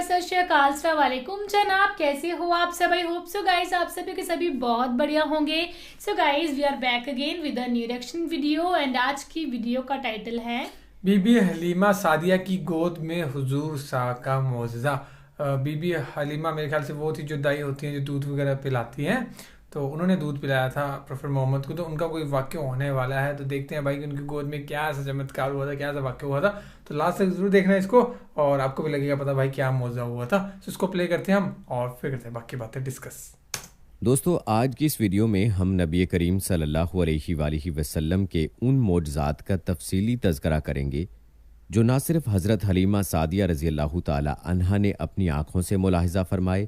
सत श्री अकाल, अस्सलाम वालेकुम जनाब, कैसे हो आप सब? आई होप सो गाइस आप सभी के सभी बहुत बढ़िया होंगे। So guys we are back again with a new reaction video and आज की वीडियो का टाइटल है बीबी हलीमा सादिया की गोद में हुजूर सा का मौजज़ा। बीबी हलीमा मेरे ख्याल से वो थी जो दाई होती हैं जो दूध वगैरह पिलाती हैं, तो उन्होंने दूध पिलाया था प्रोफेट मोहम्मद को। तो उनका कोई वाक़ होने वाला है, तो देखते हैं भाई कि उनकी गोद में क्या ऐसा चमत्कार हुआ था, क्या ऐसा वाक़ हुआ था। तो लास्ट तक ज़रूर देखना इसको और आपको भी लगेगा पता भाई क्या मौजज़ा हुआ था। तो इसको प्ले करते हैं हम और फिर करते हैं बाकी बातें डिस्कस। दोस्तों, आज की इस वीडियो में हम नबी करीम सल्लल्लाहु अलैहि वसल्लम के उन मोजज़ात का तफसीली तज़करा करेंगे जो ना सिर्फ हज़रत हलीमा सादिया रज़ी अल्लाह ताला अन्हा ने अपनी आँखों से मुलाहिज़ा फरमाए,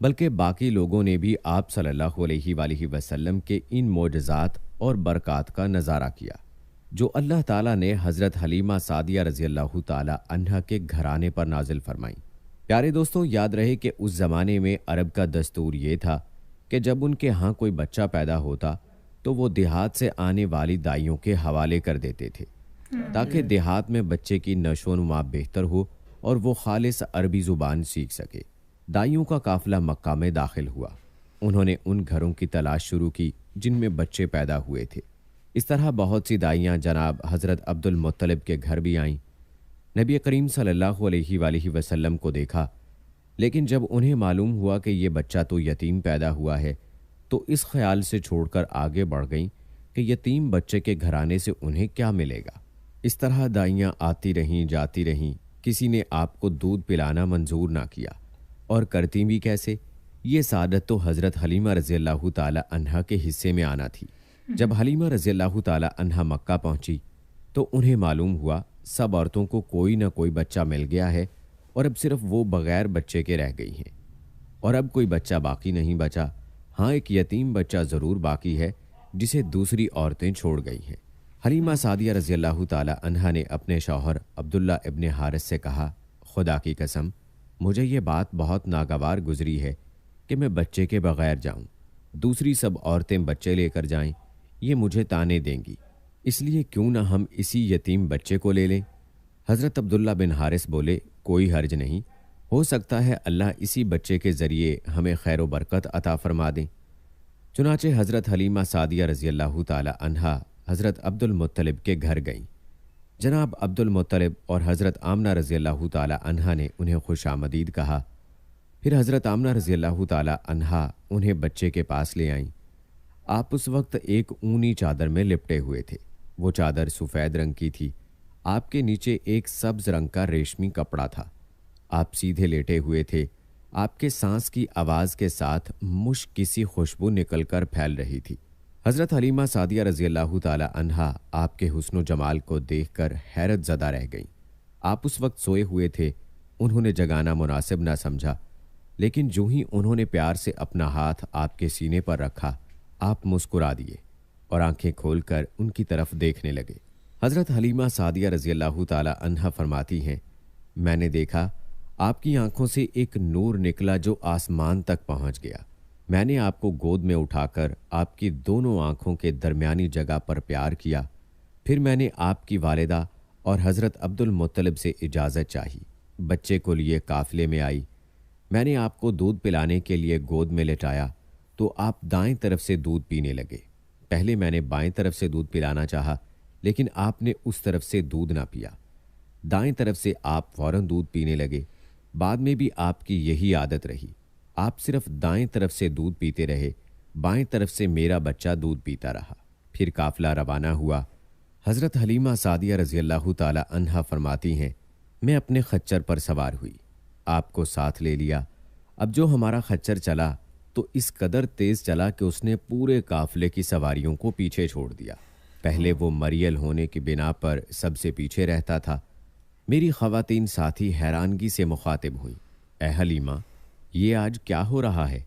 बल्कि बाकी लोगों ने भी आप सल्लल्लाहु अलैहि वसल्लम के इन मोजज़ात और बरक़ात का नज़ारा किया जो अल्लाह ताला ने हज़रत हलीमा सादिया रज़ी अल्लाह ताला अन्हा के घराने पर नाजिल फरमाई। प्यारे दोस्तों, याद रहे कि उस ज़माने में अरब का दस्तूर ये था कि जब उनके यहाँ कोई बच्चा पैदा होता तो वो देहात से आने वाली दाइयों के हवाले कर देते थे ताकि देहात में बच्चे की नशोनुमा बेहतर हो और वो खालिस अरबी ज़ुबान सीख सके। दाइयों का काफ़िला मक्का में दाखिल हुआ। उन्होंने उन घरों की तलाश शुरू की जिनमें बच्चे पैदा हुए थे। इस तरह बहुत सी दाइयाँ जनाब हज़रत अब्दुल मुत्तलिब के घर भी आईं। नबी करीम सल्लल्लाहु अलैहि वसल्लम को देखा, लेकिन जब उन्हें मालूम हुआ कि ये बच्चा तो यतीम पैदा हुआ है तो इस ख्याल से छोड़कर आगे बढ़ गईं कि यतीम बच्चे के घराने से उन्हें क्या मिलेगा। इस तरह दाइयाँ आती रहीं जाती रहीं, किसी ने आपको दूध पिलाना मंजूर ना किया और करती भी कैसे। ये सादत तो हज़रत हलीमा रज़ी अल्लाह ताला अन्हा के हिस्से में आना थी। जब हलीमा रज़ी अल्लाह ताला अन्हा मक्का पहुंची तो उन्हें मालूम हुआ सब औरतों को कोई ना कोई बच्चा मिल गया है और अब सिर्फ वो बग़ैर बच्चे के रह गई हैं और अब कोई बच्चा बाकी नहीं बचा। हाँ, एक यतीम बच्चा ज़रूर बाकी है जिसे दूसरी औरतें छोड़ गई हैं। हलीमा सादिया रज़ी अल्लाह ताला अन्हा ने अपने शौहर अब्दुल्ला इब्ने हारिस से कहा, खुदा की कसम मुझे ये बात बहुत नागवार गुजरी है कि मैं बच्चे के बग़ैर जाऊं, दूसरी सब औरतें बच्चे लेकर जाएं, ये मुझे ताने देंगी, इसलिए क्यों ना हम इसी यतीम बच्चे को ले लें। हज़रत अब्दुल्ला बिन हारिस बोले, कोई हर्ज नहीं, हो सकता है अल्लाह इसी बच्चे के ज़रिए हमें खैर व बरकत अता फरमा दें। चुनाचे हज़रत हलीमा सादिया रज़ी अल्लाह ताला अन्हा हज़रत अब्दुल मुत्तलिब के घर गईं। जनाब अब्दुल मुत्तलिब और हज़रत आमना रज़ी अल्लाह ताला अन्हा ने उन्हें खुशामदीद कहा। फिर हज़रत आमना रज़ी अल्लाह ताला अन्हा उन्हें बच्चे के पास ले आईं। आप उस वक्त एक ऊनी चादर में लिपटे हुए थे। वो चादर सफ़ेद रंग की थी। आपके नीचे एक सब्ज़ रंग का रेशमी कपड़ा था। आप सीधे लेटे हुए थे। आपके सांस की आवाज़ के साथ मुश्क सी खुशबू निकलकर फैल रही थी। हज़रत हलीमा सादिया रज़ी अल्लाह ताला अन्हा आपके हुस्न व जमाल को देखकर हैरत ज़दा रह गईं। आप उस वक्त सोए हुए थे। उन्होंने जगाना मुनासिब ना समझा, लेकिन जो ही उन्होंने प्यार से अपना हाथ आपके सीने पर रखा, आप मुस्कुरा दिए और आंखें खोलकर उनकी तरफ देखने लगे। हज़रत हलीमा सादिया रज़ी अल्लाह ताला अन्हा फरमाती हैं, मैंने देखा आपकी आंखों से एक नूर निकला जो आसमान तक पहुंच गया। मैंने आपको गोद में उठाकर आपकी दोनों आंखों के दरमियानी जगह पर प्यार किया। फिर मैंने आपकी वालिदा और हज़रत अब्दुल मुत्तलिब से इजाज़त चाही। बच्चे को लिए काफ़िले में आई। मैंने आपको दूध पिलाने के लिए गोद में लेटाया तो आप दाएं तरफ से दूध पीने लगे। पहले मैंने बाएं तरफ से दूध पिलाना चाहा, लेकिन आपने उस तरफ से दूध ना पिया। दाएं तरफ से आप फ़ौरन दूध पीने लगे। बाद में भी आपकी यही आदत रही। आप सिर्फ दाएं तरफ से दूध पीते रहे, बाएं तरफ से मेरा बच्चा दूध पीता रहा। फिर काफ़िला रवाना हुआ। हज़रत हलीमा सादिया रज़ी अल्लाह ताला अन्हा फरमाती हैं, मैं अपने खच्चर पर सवार हुई, आपको साथ ले लिया। अब जो हमारा खच्चर चला तो इस कदर तेज़ चला कि उसने पूरे काफ़िले की सवारियों को पीछे छोड़ दिया। पहले वो मरियल होने की बिना पर सबसे पीछे रहता था। मेरी ख़वातीन साथी हैरानगी से मुखातिब हुई, ए हलीमा, ये आज क्या हो रहा है?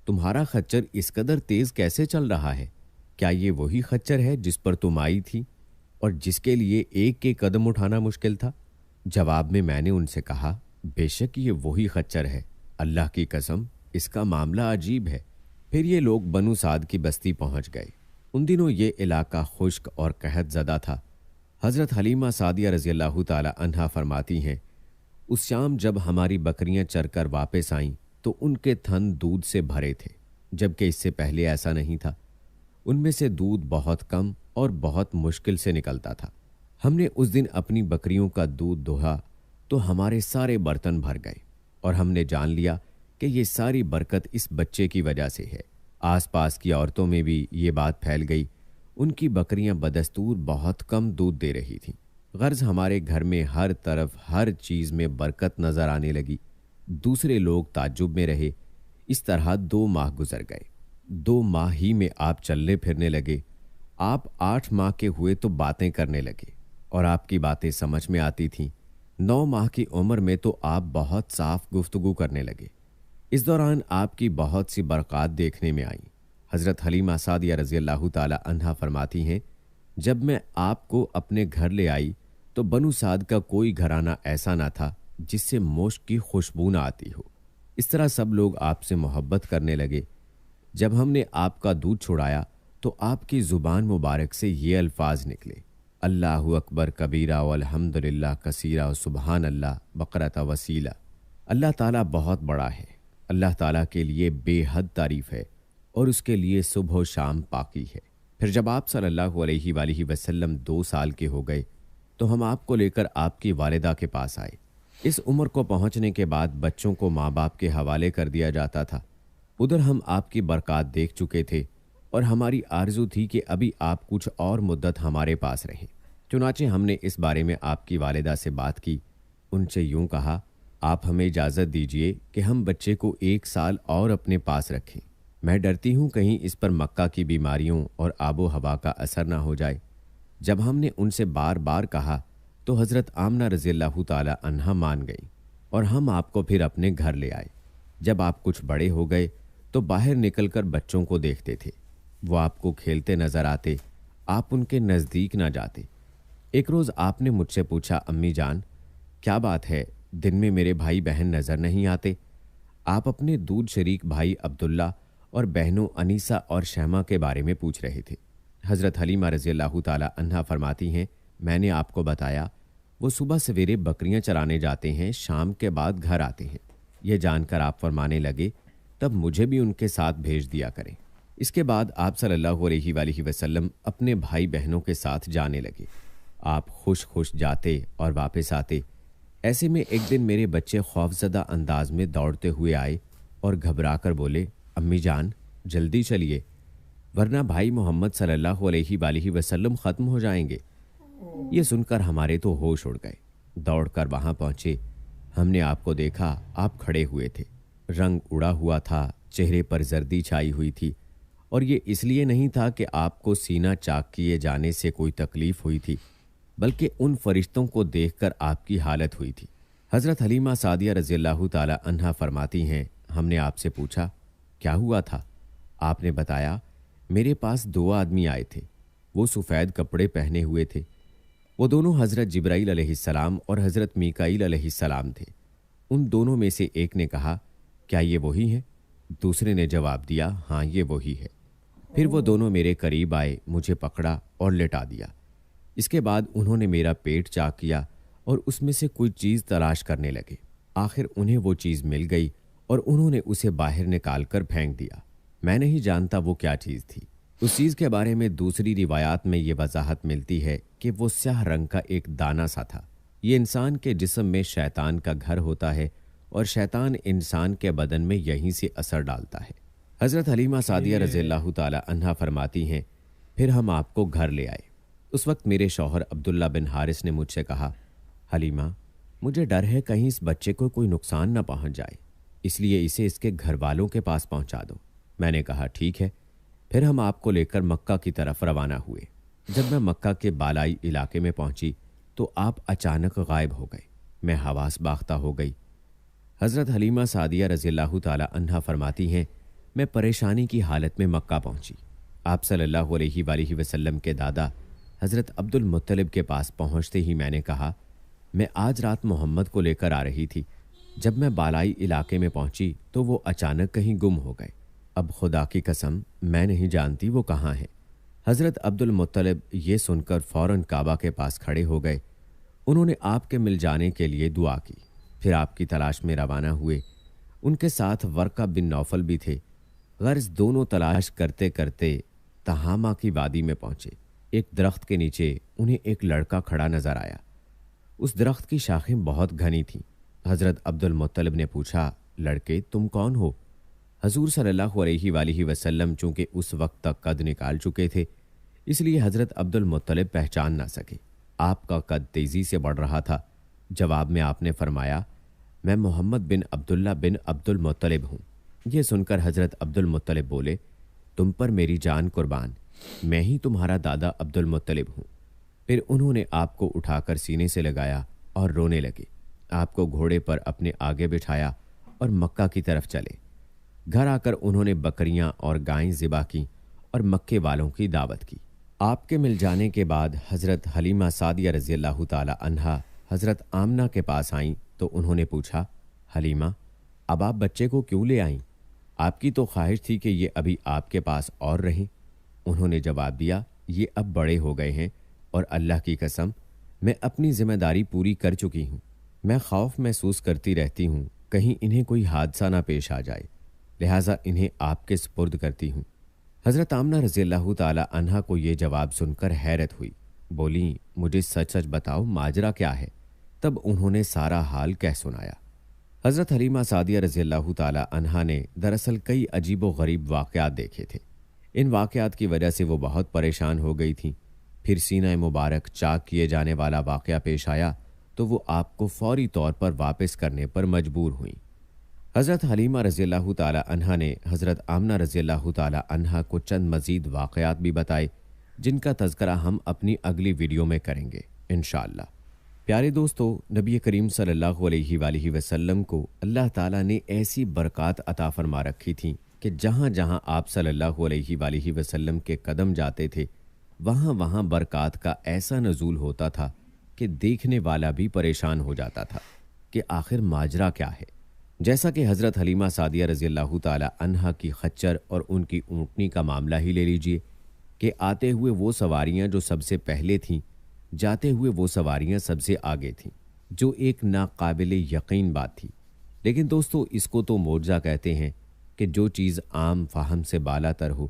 तुम्हारा खच्चर इस कदर तेज़ कैसे चल रहा है? क्या ये वही खच्चर है जिस पर तुम आई थी और जिसके लिए एक के कदम उठाना मुश्किल था? जवाब में मैंने उनसे कहा, बेशक ये वही खच्चर है, अल्लाह की कसम इसका मामला अजीब है। फिर ये लोग बनु साद की बस्ती पहुंच गए। उन दिनों ये इलाका खुश्क और कहत ज़दा था। हज़रत हलीमा सादिया रज़ी अल्लाह ताला अन्हा फरमाती हैं, उस शाम जब हमारी बकरियां चरकर वापस आईं तो उनके थन दूध से भरे थे, जबकि इससे पहले ऐसा नहीं था। उनमें से दूध बहुत कम और बहुत मुश्किल से निकलता था। हमने उस दिन अपनी बकरियों का दूध दोहा तो हमारे सारे बर्तन भर गए और हमने जान लिया कि ये सारी बरकत इस बच्चे की वजह से है। आसपास की औरतों में भी ये बात फैल गई। उनकी बकरियां बदस्तूर बहुत कम दूध दे रही थीं। गर्ज हमारे घर में हर तरफ हर चीज़ में बरकत नज़र आने लगी। दूसरे लोग ताज्जुब में रहे। इस तरह 2 माह गुजर गए। 2 माह ही में आप चलने फिरने लगे। आप 8 माह के हुए तो बातें करने लगे और आपकी बातें समझ में आती थीं। 9 माह की उम्र में तो आप बहुत साफ गुफ्तगू करने लगे। इस दौरान आपकी बहुत सी बरक़ात देखने में आई। हज़रत हलीमा सादिया रज़ी अल्लाह ताला अन्हा फरमाती हैं, जब मैं आपको अपने घर ले आई तो बनु साद का कोई घराना ऐसा ना था जिससे मुश्क की खुशबू ना आती हो। इस तरह सब लोग आपसे मोहब्बत करने लगे। जब हमने आपका दूध छुड़ाया तो आपकी ज़ुबान मुबारक से ये अल्फाज निकले, अल्लाहु अकबर कबीरा वल्हम्दुलिल्लाह कसीरा व सुबहान अल्लाह बकरता वसीला। अल्लाह ताला बहुत बड़ा है। अल्लाह ताला के लिए बेहद तारीफ़ है और उसके लिए सुबह व शाम पाकी है। फिर जब आप सल्लल्लाहु अलैहि वसल्लम 2 साल के हो गए तो हम आपको लेकर आपकी वालिदा के पास आए। इस उम्र को पहुंचने के बाद बच्चों को माँ बाप के हवाले कर दिया जाता था। उधर हम आपकी बरक़ात देख चुके थे और हमारी आरज़ू थी कि अभी आप कुछ और मुद्दत हमारे पास रहें। चुनाचे हमने इस बारे में आपकी वालिदा से बात की। उनसे यूँ कहा, आप हमें इजाज़त दीजिए कि हम बच्चे को 1 साल और अपने पास रखें। मैं डरती हूँ कहीं इस पर मक्का की बीमारियों और आबो हवा का असर ना हो जाए। जब हमने उनसे बार बार कहा तो हज़रत आमना रज़ी अल्लाह ताला अन्हा मान गई और हम आपको फिर अपने घर ले आए। जब आप कुछ बड़े हो गए तो बाहर निकलकर बच्चों को देखते थे। वो आपको खेलते नज़र आते, आप उनके नज़दीक ना जाते। एक रोज़ आपने मुझसे पूछा, अम्मी जान क्या बात है, दिन में मेरे भाई बहन नज़र नहीं आते? आप अपने दूध शरीक भाई अब्दुल्ला और बहनों अनीसा और शहमा के बारे में पूछ रहे थे। हज़रत हलीमा रज़ी अल्लाह ताला अन्हा फरमाती हैं, मैंने आपको बताया वो सुबह सवेरे बकरियां चराने जाते हैं, शाम के बाद घर आते हैं। यह जानकर आप फरमाने लगे, तब मुझे भी उनके साथ भेज दिया करें। इसके बाद आप सल्लल्लाहु अलैहि वसल्लम अपने भाई बहनों के साथ जाने लगे। आप खुश खुश जाते और वापस आते। ऐसे में एक दिन मेरे बच्चे खौफजदा अंदाज में दौड़ते हुए आए और घबरा कर बोले, अम्मी जान जल्दी चलिए वरना भाई मोहम्मद सल्लल्लाहु अलैहि वसल्लम ख़त्म हो जाएंगे। ये सुनकर हमारे तो होश उड़ गए। दौड़कर वहाँ पहुँचे। हमने आपको देखा, आप खड़े हुए थे। रंग उड़ा हुआ था, चेहरे पर जर्दी छाई हुई थी और ये इसलिए नहीं था कि आपको सीना चाक किए जाने से कोई तकलीफ़ हुई थी, बल्कि उन फरिश्तों को देखकर आपकी हालत हुई थी। हज़रत हलीमा सादिया रज़ी अल्लाह ताला अन्हा फरमाती हैं, हमने आपसे पूछा क्या हुआ था? आपने बताया, मेरे पास 2 आदमी आए थे। वो सफ़ेद कपड़े पहने हुए थे। वो दोनों हज़रत जिब्राईल अलैहिस्सलाम और हज़रत मीकाईल अलैहिस्सलाम थे। उन दोनों में से एक ने कहा, क्या ये वही हैं? दूसरे ने जवाब दिया, हाँ ये वही है। फिर वो दोनों मेरे करीब आए, मुझे पकड़ा और लेटा दिया। इसके बाद उन्होंने मेरा पेट चाक किया और उसमें से कोई चीज़ तलाश करने लगे। आखिर उन्हें वो चीज़ मिल गई और उन्होंने उसे बाहर निकाल कर फेंक दिया। मैं नहीं जानता वो क्या चीज़ थी। उस चीज़ के बारे में दूसरी रिवायात में ये वजाहत मिलती है कि वो स्याह रंग का एक दाना सा था। ये इंसान के जिस्म में शैतान का घर होता है और शैतान इंसान के बदन में यहीं से असर डालता है। हज़रत हलीमा सादिया रज़ी अल्लाह ताला अन्हा फरमाती हैं, फिर हम आपको घर ले आए। उस वक्त मेरे शौहर अब्दुल्ला बिन हारिस ने मुझसे कहा, हलीमा मुझे डर है कहीं इस बच्चे को कोई नुकसान न पहुंच जाए, इसलिए इसे इसके घर वालों के पास पहुंचा दो। मैंने कहा ठीक है। फिर हम आपको लेकर मक्का की तरफ रवाना हुए। जब मैं मक्का के बालाई इलाके में पहुंची तो आप अचानक गायब हो गए। मैं हवास बाख्ता हो गई। हज़रत हलीमा सादिया रज़ी अल्लाह ताला अन्हा फरमाती हैं, मैं परेशानी की हालत में मक्का पहुंची। आप सल्लल्लाहु अलैहि वसल्लम के दादा हज़रत अब्दुल मुत्तलिब के पास पहुंचते ही मैंने कहा, मैं आज रात मोहम्मद को लेकर आ रही थी। जब मैं बालाई इलाके में पहुंची तो वो अचानक कहीं गुम हो गए। अब खुदा की कसम मैं नहीं जानती वो कहाँ है। हज़रत अब्दुल मुत्तलिब ये सुनकर फ़ौरन काबा के पास खड़े हो गए। उन्होंने आपके मिल जाने के लिए दुआ की। پھر آپ کی تلاش میں روانہ ہوئے۔ ان کے ساتھ ورقہ بن نوفل بھی تھے۔ غرض دونوں تلاش کرتے کرتے تہامہ کی وادی میں پہنچے۔ ایک درخت کے نیچے انہیں ایک لڑکا کھڑا نظر آیا۔ اس درخت کی شاخیں بہت گھنی تھیں۔ حضرت عبد المطلب نے پوچھا، لڑکے تم کون ہو؟ حضور صلی اللہ علیہ وآلہ وسلم چونکہ اس وقت تک قد نکال چکے تھے، اس لیے حضرت عبد المطلب پہچان نہ سکے۔ آپ کا قد تیزی سے بڑھ رہا تھا۔ جواب میں آپ نے فرمایا، میں محمد بن عبداللہ بن عبد المطلب ہوں۔ یہ سن کر حضرت عبد المطلب بولے، تم پر میری جان قربان، میں ہی تمہارا دادا عبد المطلب ہوں۔ پھر انہوں نے آپ کو اٹھا کر سینے سے لگایا اور رونے لگے۔ آپ کو گھوڑے پر اپنے آگے بٹھایا اور مکہ کی طرف چلے۔ گھر آ کر انہوں نے بکریاں اور گائیں ذبح کیں اور مکے والوں کی دعوت کی۔ آپ کے مل جانے کے بعد حضرت حلیمہ سعدیہ رضی اللہ تعالی عنہا حضرت آمنہ کے پاس آئیں تو انہوں نے پوچھا، حلیمہ اب آپ بچے کو کیوں لے آئیں؟ آپ کی تو خواہش تھی کہ یہ ابھی آپ کے پاس اور رہیں۔ انہوں نے جواب دیا، یہ اب بڑے ہو گئے ہیں اور اللہ کی قسم میں اپنی ذمہ داری پوری کر چکی ہوں۔ میں خوف محسوس کرتی رہتی ہوں کہیں انہیں کوئی حادثہ نہ پیش آ جائے، لہٰذا انہیں آپ کے سپرد کرتی ہوں۔ حضرت آمنہ رضی اللہ تعالی عنہا کو یہ جواب سن کر حیرت ہوئی۔ بولیں، مجھے سچ سچ بتاؤ ماجرا کیا ہے؟ تب انہوں نے سارا حال کہہ سنایا۔ حضرت حلیمہ سعدیہ رضی اللہ تعالی عنہا نے دراصل کئی عجیب و غریب واقعات دیکھے تھے۔ ان واقعات کی وجہ سے وہ بہت پریشان ہو گئی تھیں۔ پھر سینہ مبارک چاک کیے جانے والا واقعہ پیش آیا تو وہ آپ کو فوری طور پر واپس کرنے پر مجبور ہوئیں۔ حضرت حلیمہ رضی اللہ تعالی عنہا نے حضرت آمنہ رضی اللہ تعالی عنہا کو چند مزید واقعات بھی بتائے، جن کا تذکرہ ہم اپنی اگلی ویڈیو میں کریں گے انشاءاللہ۔ پیارے دوستو، نبی کریم صلی اللہ علیہ وآلہ وسلم کو اللہ تعالیٰ نے ایسی برکات عطا فرما رکھی تھیں کہ جہاں جہاں آپ صلی اللہ علیہ وآلہ وسلم کے قدم جاتے تھے وہاں وہاں برکات کا ایسا نزول ہوتا تھا کہ دیکھنے والا بھی پریشان ہو جاتا تھا کہ آخر ماجرا کیا ہے۔ جیسا کہ حضرت حلیمہ سعدیہ رضی اللہ تعالی عنہا کی خچر اور ان کی اونٹنی کا معاملہ ہی لے لیجئے کہ آتے ہوئے وہ سواریاں جو سب سے پہلے تھیں، جاتے ہوئے وہ سواریاں سب سے آگے تھیں، جو ایک ناقابل یقین بات تھی۔ لیکن دوستو، اس کو تو معجزہ کہتے ہیں کہ جو چیز عام فہم سے بالا تر ہو۔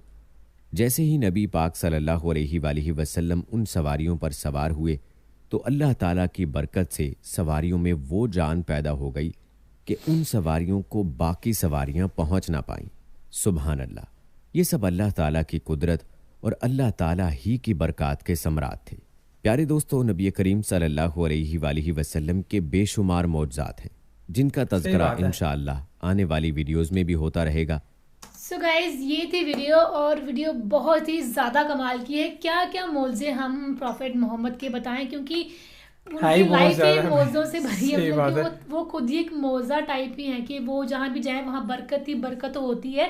جیسے ہی نبی پاک صلی اللہ علیہ وآلہ وسلم ان سواریوں پر سوار ہوئے تو اللہ تعالیٰ کی برکت سے سواریوں میں وہ جان پیدا ہو گئی کہ ان سواریوں کو باقی سواریاں پہنچ نہ پائیں۔ سبحان اللہ! یہ سب اللہ تعالیٰ کی قدرت اور اللہ تعالیٰ ہی کی برکات کے ثمرات تھے۔ پیارے دوستو، نبی کریم صلی اللہ علیہ وآلہ وسلم کے بے شمار معجزات ہیں جن کا تذکرہ انشاءاللہ آنے والی ویڈیوز میں بھی ہوتا رہے گا۔ سو گائز، یہ تھی ویڈیو، اور ویڈیو بہت ہی زیادہ کمال کی ہے۔ کیا کیا معجزے ہم پروفیٹ محمد کے بتائیں، کیونکہ ان کی لائف ہی معجزوں سے بھری ہے، وہ خود ہی ایک معجزہ ٹائپ ہی ہیں کہ وہ جہاں بھی جائیں وہاں برکت ہی برکت ہوتی ہے۔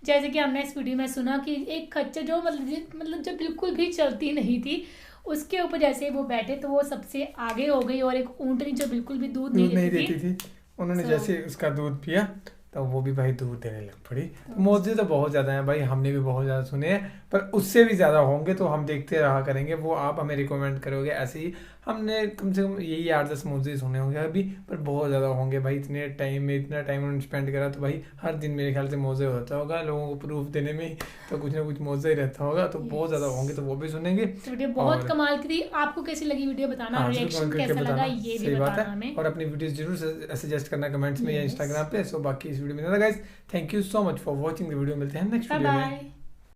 جیسے کہ ہم نے اس ویڈیو میں سنا کہ ایک خچر جو مطلب جو بالکل بھی چلتی نہیں تھی، اس کے اوپر جیسے وہ بیٹھے تو وہ سب سے آگے ہو گئی، اور ایک اونٹنی جو بالکل بھی دودھ نہیں دیتی تھی، انہوں نے جیسے اس کا دودھ پیا تو وہ بھی بھائی دودھ دینے لگ پڑی۔ معجزے تو بہت زیادہ ہیں بھائی، ہم نے بھی بہت زیادہ سنے ہیں، پر اس سے بھی زیادہ ہوں گے تو ہم دیکھتے رہا کریں گے، وہ آپ ہمیں ریکمینڈ کرو گے۔ ایسے ہی ہم نے کم سے کم یہی 8-10 معجزے سنے ہوں گے ابھی، پر بہت زیادہ ہوں گے بھائی۔ اتنے ٹائم میں اتنا ٹائم انہوں نے اسپینڈ کرا تو بھائی ہر دن میرے خیال سے معجزہ ہوتا ہوگا، لوگوں کو پروف دینے میں تو کچھ نہ کچھ معجزہ ہی رہتا ہوگا، تو بہت زیادہ ہوں گے تو وہ بھی سنیں گے۔ ویڈیو بہت کمال کی تھی۔ آپ کو کیسی لگی ویڈیو بتانا، ریئیکشن کیسا لگا یہ بھی بتانا ہمیں، اور اپنی ویڈیوز ضرور سجیسٹ کرنا کمنٹس میں یا انسٹاگرام پہ۔ سو باقی اس ویڈیو میں زیادہ guys, thank you so much for watching the video, ملتے ہیں نیکسٹ ویڈیو میں۔